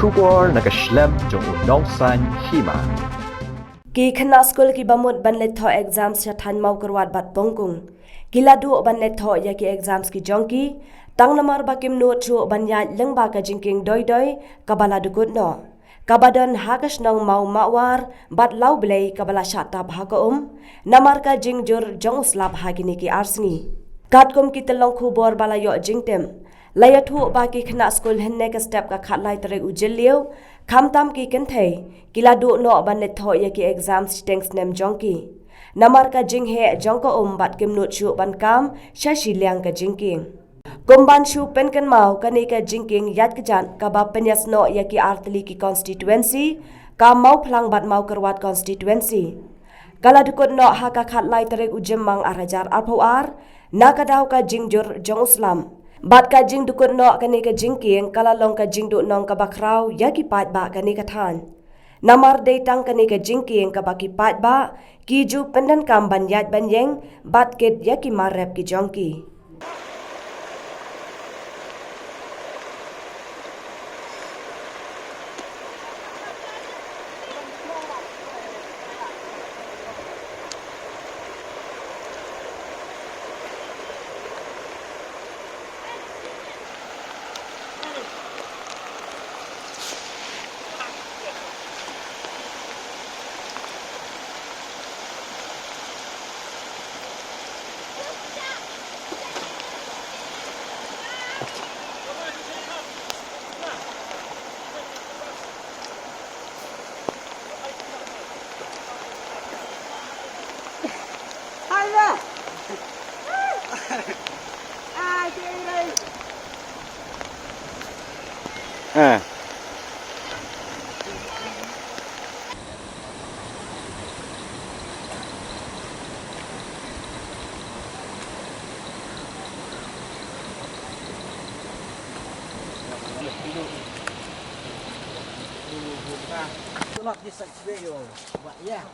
Shubor nakaslem jong unongsan hima. Ki khana school ki bamut ban let tho exams ya than mau karwat bat bongkung. Kila du ban let tho ya ki exams ki jongki tang namar ba kim no chu ban ya leng ba ka jingking doi doi kabala dukut no. Kabadan hakas nang mau mawar bat lau belai kabala syata bhaka namar ka jingjur jong uslap hagini ki arsni. Katkom ki telong khubor bala yo jingtem. Laya thu ba ki khana school henne ka step ka khatlai tere ujil liu khamtam ki kenthei kila du no ban let tho ya ki exams tengs nem jongki namar ka jinghe jongko bat kim no chu ban kam shashi liang ka jingking kumban shu pen kan mau kani ka jingking yat ka jan ka ba penyas no ya ki artli ki constituency ka mau phlang bat mau karwat constituency kala dukut no ha ka khatlai tere ujim mang arajar arphoar na ka daw ka jingjur jong uslam bat ka jing dukut no kani ka jingking kala long ka jing du nong ka bakrau ya ki pat ba kani ka than namar dei tang kani ka jingking ka ba ki pat ba ki ju pendan kam ban yat ban yeng bat ket ya ki marep ki jongki Not this video, but yeah.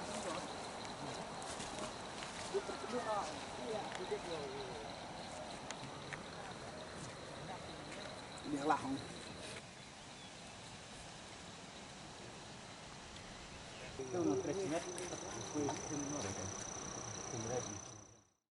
Biarlah. Itu